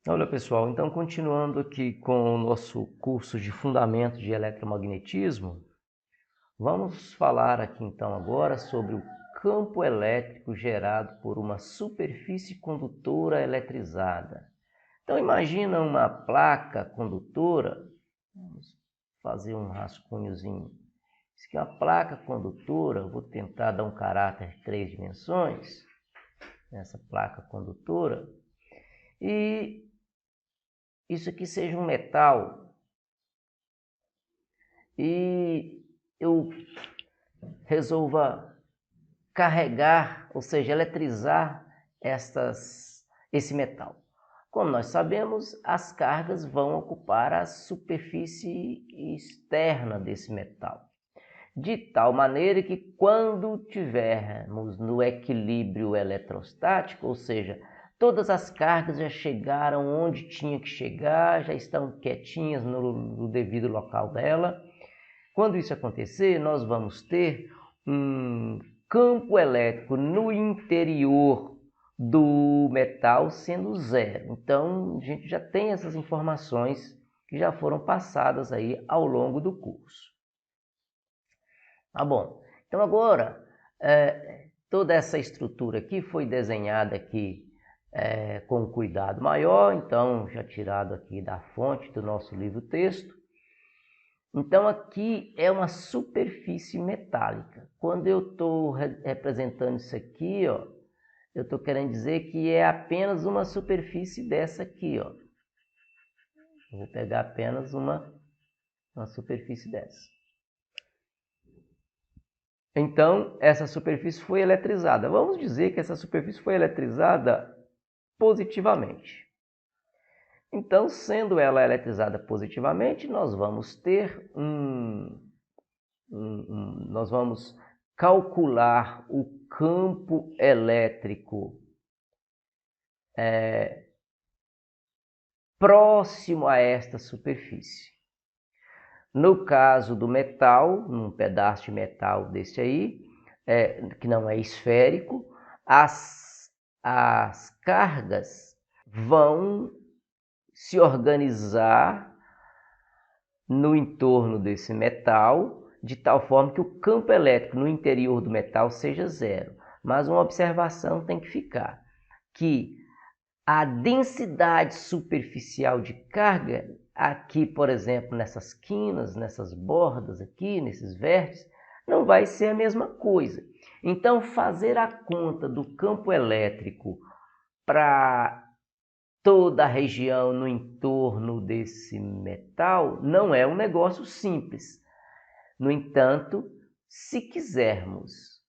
Olha pessoal, então continuando aqui com o nosso curso de Fundamentos de Eletromagnetismo, vamos falar aqui então agora sobre o campo elétrico gerado por uma superfície condutora eletrizada. Então imagina uma placa condutora, vamos fazer um rascunhozinho. Isso aqui é uma placa condutora, vou tentar dar um caráter 3 dimensões nessa placa condutora, e isso aqui seja um metal, e eu resolva carregar, ou seja, eletrizar esse metal. Como nós sabemos, as cargas vão ocupar a superfície externa desse metal, de tal maneira que quando tivermos no equilíbrio eletrostático, ou seja, todas as cargas já chegaram onde tinha que chegar, já estão quietinhas no devido local dela. Quando isso acontecer, nós vamos ter um campo elétrico no interior do metal sendo zero. Então, a gente já tem essas informações que já foram passadas aí ao longo do curso. Tá bom. Então agora, toda essa estrutura aqui foi desenhada aqui com um cuidado maior, então já tirado aqui da fonte do nosso livro-texto. Então aqui é uma superfície metálica. Quando eu estou representando isso aqui, ó, eu estou querendo dizer que é apenas uma superfície dessa aqui, ó. Eu vou pegar apenas uma superfície dessa. Então, essa superfície foi eletrizada. Vamos dizer que essa superfície foi eletrizada positivamente. Então, sendo ela eletrizada positivamente, nós vamos ter nós vamos calcular o campo elétrico próximo a esta superfície. No caso do metal, num pedaço de metal desse aí, que não é esférico, as cargas vão se organizar no entorno desse metal, de tal forma que o campo elétrico no interior do metal seja zero. Mas uma observação tem que ficar, que a densidade superficial de carga, aqui, por exemplo, nessas quinas, nessas bordas aqui, nesses vértices, não vai ser a mesma coisa. Então, fazer a conta do campo elétrico para toda a região no entorno desse metal não é um negócio simples. No entanto, se quisermos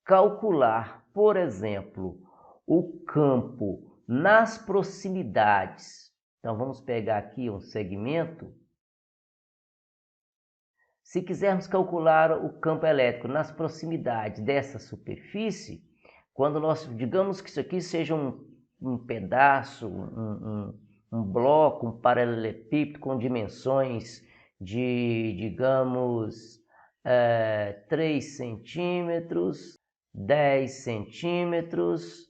calcular, por exemplo, o campo nas proximidades, então vamos pegar aqui um segmento. Se quisermos calcular o campo elétrico nas proximidades dessa superfície, quando nós, digamos que isso aqui seja um pedaço, um bloco, um paralelepípedo com dimensões de, digamos, 3 centímetros, 10 centímetros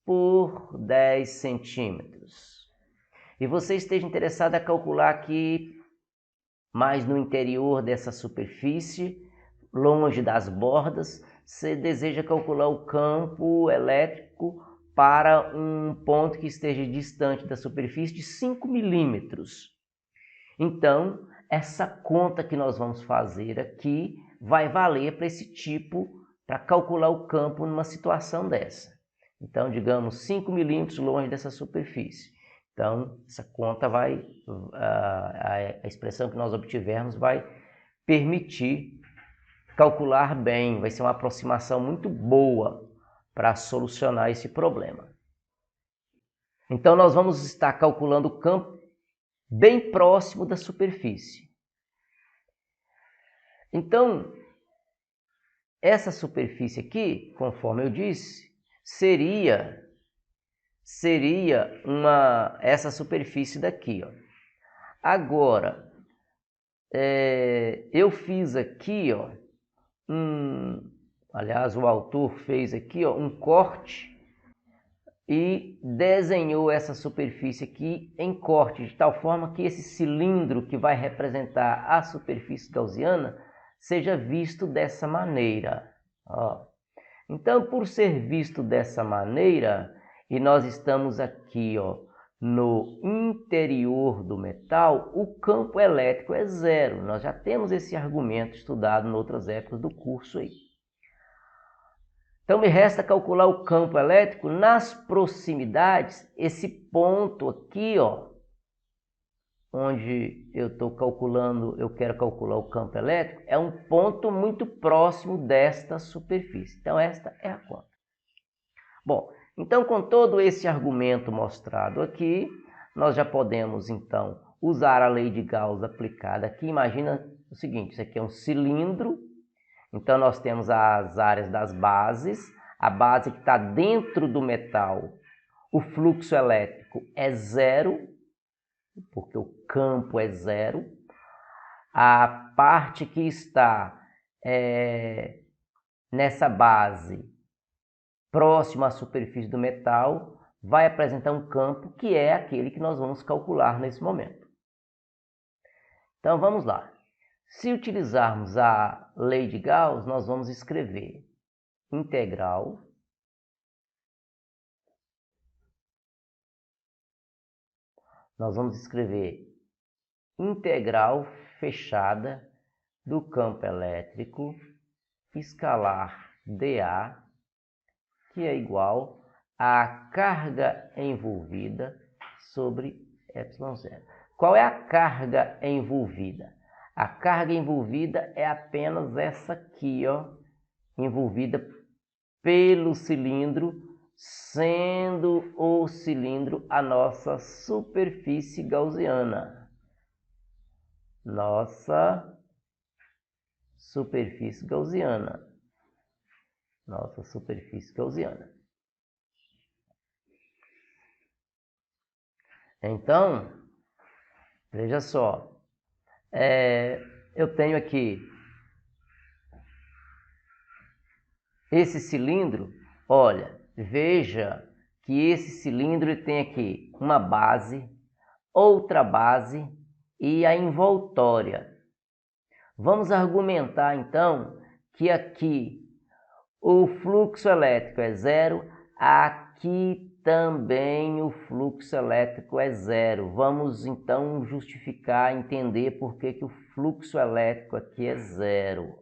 por 10 centímetros. E você esteja interessado a calcular aqui mais no interior dessa superfície, longe das bordas, você deseja calcular o campo elétrico para um ponto que esteja distante da superfície de 5 milímetros. Então, essa conta que nós vamos fazer aqui vai valer para esse tipo, para calcular o campo numa situação dessa. Então, digamos 5 milímetros longe dessa superfície. Então, essa conta vai, a expressão que nós obtivermos vai permitir calcular bem, vai ser uma aproximação muito boa para solucionar esse problema. Então, nós vamos estar calculando o campo bem próximo da superfície. Então, essa superfície aqui, conforme eu disse, seria essa superfície daqui, ó. Agora, eu fiz aqui, ó, aliás, o autor fez aqui, ó, um corte e desenhou essa superfície aqui em corte, de tal forma que esse cilindro que vai representar a superfície gaussiana seja visto dessa maneira. Ó. Então, por ser visto dessa maneira, e nós estamos aqui no interior do metal, o campo elétrico é zero. Nós já temos esse argumento estudado em outras épocas do curso aí. Então, me resta calcular o campo elétrico nas proximidades. Esse ponto aqui, onde eu estou calculando, eu quero calcular o campo elétrico, é um ponto muito próximo desta superfície. Então, esta é a conta. Bom, então, com todo esse argumento mostrado aqui, nós já podemos, então, usar a lei de Gauss aplicada aqui. Imagina o seguinte, isso aqui é um cilindro. Então, nós temos as áreas das bases, a base que está dentro do metal, o fluxo elétrico é zero, porque o campo é zero. A parte que está nessa base, próxima à superfície do metal, vai apresentar um campo que é aquele que nós vamos calcular nesse momento. Então, vamos lá. Se utilizarmos a lei de Gauss, nós vamos escrever integral fechada do campo elétrico escalar dA, que é igual à carga envolvida sobre ε0. Qual é a carga envolvida? A carga envolvida é apenas essa aqui, envolvida pelo cilindro, sendo o cilindro a nossa superfície gaussiana. Nossa superfície gaussiana. Então, veja só, eu tenho aqui esse cilindro. Olha, veja que esse cilindro tem aqui uma base, outra base e a envoltória. Vamos argumentar então que aqui o fluxo elétrico é zero, aqui também o fluxo elétrico é zero. Vamos então justificar, entender por que o fluxo elétrico aqui é zero.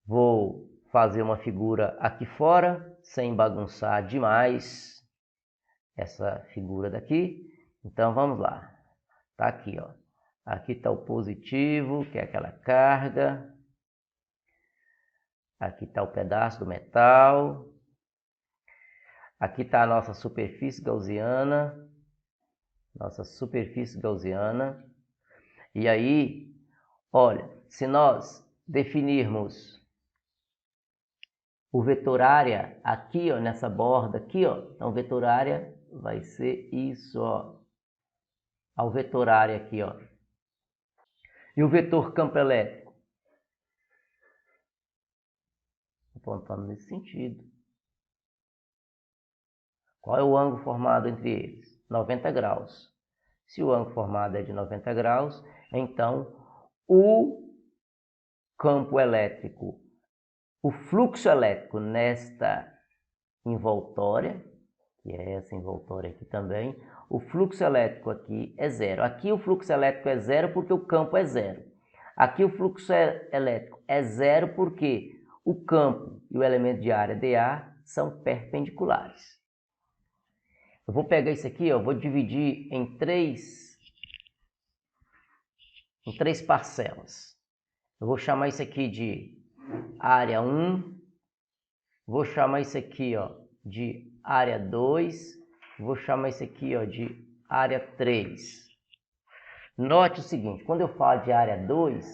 Vou fazer uma figura aqui fora, sem bagunçar demais essa figura daqui. Então vamos lá. Tá aqui, Aqui está o positivo, que é aquela carga. Aqui está o pedaço do metal. Aqui está a nossa superfície gaussiana. E aí, olha, se nós definirmos o vetor área aqui, nessa borda aqui, então o vetor área vai ser isso, o vetor área aqui, E o vetor campo elétrico? Apontando nesse sentido. Qual é o ângulo formado entre eles? 90 graus. Se o ângulo formado é de 90 graus, então o campo elétrico, o fluxo elétrico nesta envoltória, que é essa envoltória aqui também, o fluxo elétrico aqui é zero. Aqui o fluxo elétrico é zero porque o campo é zero. Aqui o fluxo elétrico é zero porque o campo e o elemento de área dA são perpendiculares. Eu vou pegar isso aqui, vou dividir em três parcelas. Eu vou chamar isso aqui de área 1, vou chamar isso aqui de área 2, vou chamar isso aqui de área 3. Note o seguinte, quando eu falo de área 2,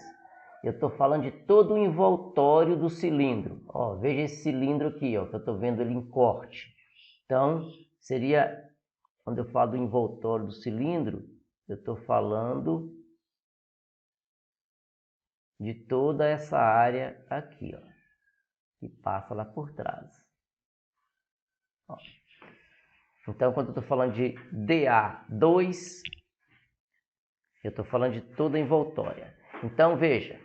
eu estou falando de todo o envoltório do cilindro. Veja esse cilindro aqui, que eu estou vendo ele em corte. Então, seria, quando eu falo do envoltório do cilindro, eu estou falando de toda essa área aqui, que passa lá por trás. Ó. Então, quando eu estou falando de dA2, eu estou falando de toda a envoltória. Então, veja,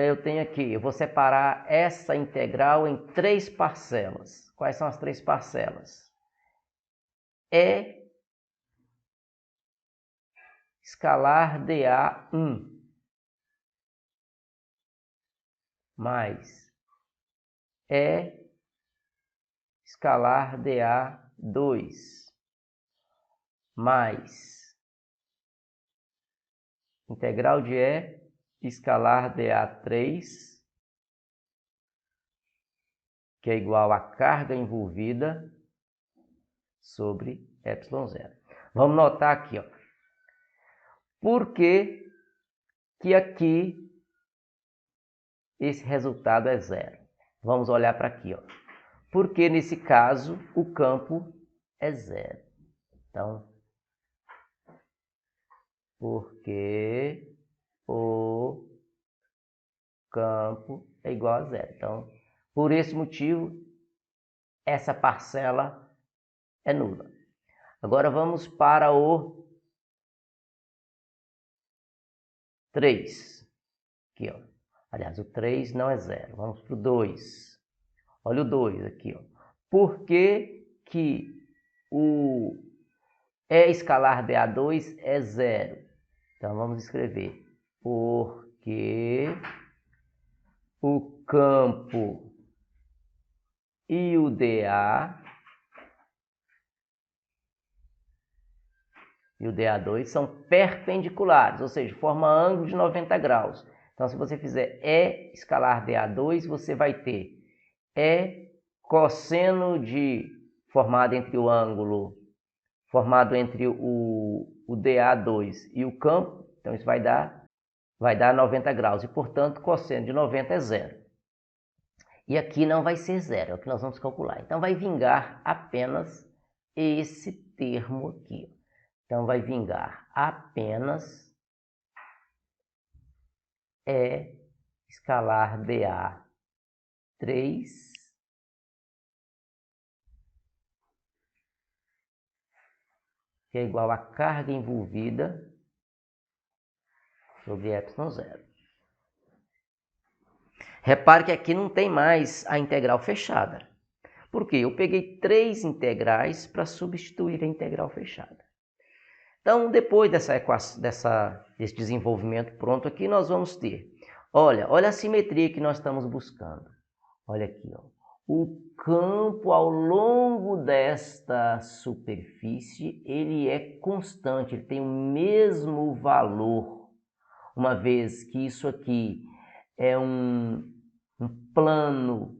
eu tenho aqui, eu vou separar essa integral em 3 parcelas. Quais são as 3 parcelas? E escalar dA1 mais E escalar dA2 mais integral de E escalar dA3, que é igual a carga envolvida sobre ε0. Vamos notar aqui, ó. Por que que aqui esse resultado é zero? Vamos olhar para aqui, ó. Porque nesse caso o campo é zero. Então, porque o campo é igual a zero. Então, por esse motivo, essa parcela é nula. Agora vamos para o 3. Aqui, ó. Aliás, o 3 não é zero. Vamos para o 2. Olha o 2 aqui, ó. Por que que o E escalar dA2 é zero? Então, vamos escrever. Porque o campo e o dA e o dA2 são perpendiculares, ou seja, formam ângulo de 90 graus. Então, se você fizer E escalar dA2, você vai ter E cosseno de formado entre o ângulo, formado entre o dA2 e o campo. Então, isso vai dar 90 graus. E, portanto, cosseno de 90 é zero. E aqui não vai ser zero, é o que nós vamos calcular. Então, vai vingar apenas esse termo aqui. Então, vai vingar apenas E escalar dA3 que é igual a carga envolvida sobre ε0. Repare que aqui não tem mais a integral fechada. Por quê? Eu peguei 3 integrais para substituir a integral fechada. Então, depois desse desenvolvimento pronto aqui, nós vamos ter, olha a simetria que nós estamos buscando. Olha aqui, ó. O campo ao longo desta superfície, ele é constante, ele tem o mesmo valor, uma vez que isso aqui é um plano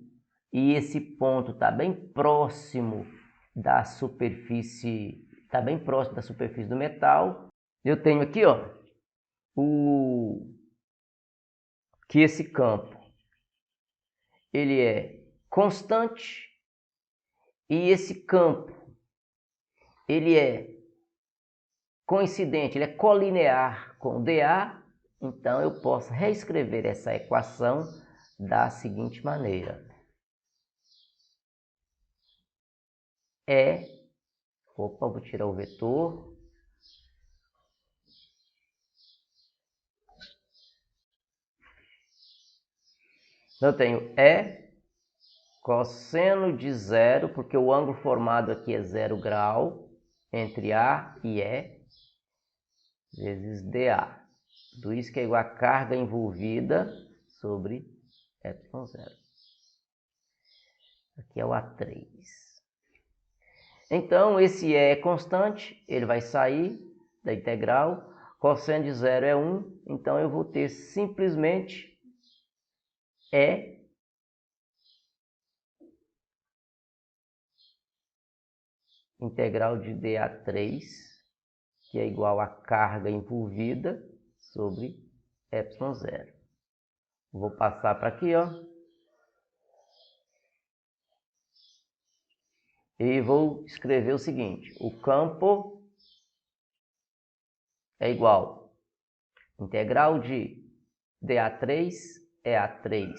e esse ponto está bem próximo da superfície, do metal. Eu tenho aqui, ó, que esse campo ele é constante e esse campo ele é coincidente, ele é colinear com o dA. Então eu posso reescrever essa equação da seguinte maneira: vou tirar o vetor. Eu tenho E cosseno de zero, porque o ângulo formado aqui é 0 grau, entre A e E, vezes dA. Tudo isso que é igual a carga envolvida sobre ε0. Aqui é o A3. Então, esse E é constante, ele vai sair da integral. Cosseno de zero é 1, então eu vou ter simplesmente E integral de dA3, que é igual a carga envolvida sobre ε0. Vou passar para aqui, ó. E vou escrever o seguinte: o campo é igual integral de dA3 é A3,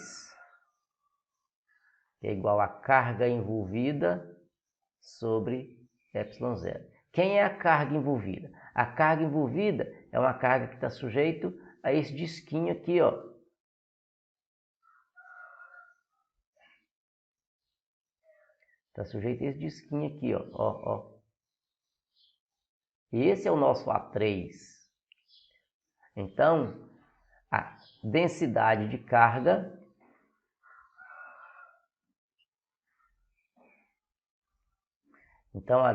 que é igual a carga envolvida sobre ε0. Quem é a carga envolvida? A carga envolvida é uma carga que está sujeito a esse disquinho aqui, ó. Está sujeito a esse disquinho aqui, ó. Esse é o nosso A3. Então, a densidade de carga a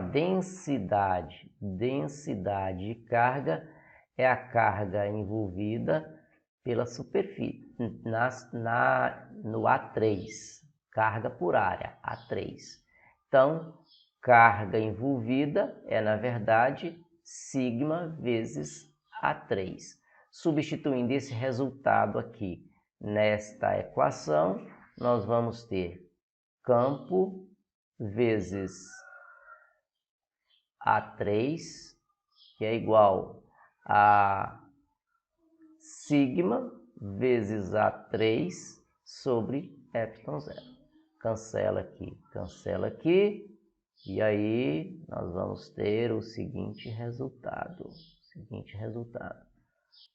densidade de carga é a carga envolvida pela superfície, no A3, carga por área, A3. Então, carga envolvida é, na verdade, sigma vezes A3. Substituindo esse resultado aqui nesta equação, nós vamos ter campo vezes A3, que é igual a sigma vezes A3 sobre ε0. Cancela aqui, e aí nós vamos ter o seguinte resultado.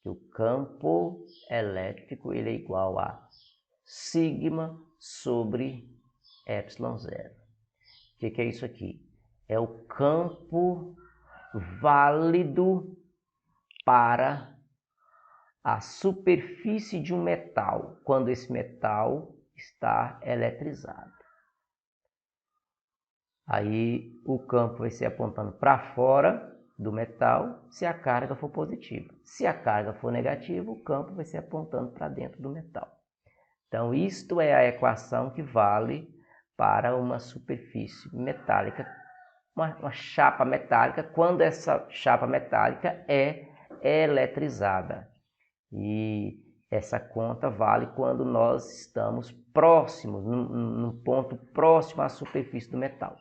Que o campo elétrico ele é igual a sigma sobre ε0. O que é isso aqui? É o campo válido para a superfície de um metal, quando esse metal está eletrizado. Aí o campo vai ser apontando para fora do metal se a carga for positiva. Se a carga for negativa, o campo vai ser apontando para dentro do metal. Então, isto é a equação que vale para uma superfície metálica, uma chapa metálica, quando essa chapa metálica é eletrizada. E essa conta vale quando nós estamos próximos, num ponto próximo à superfície do metal.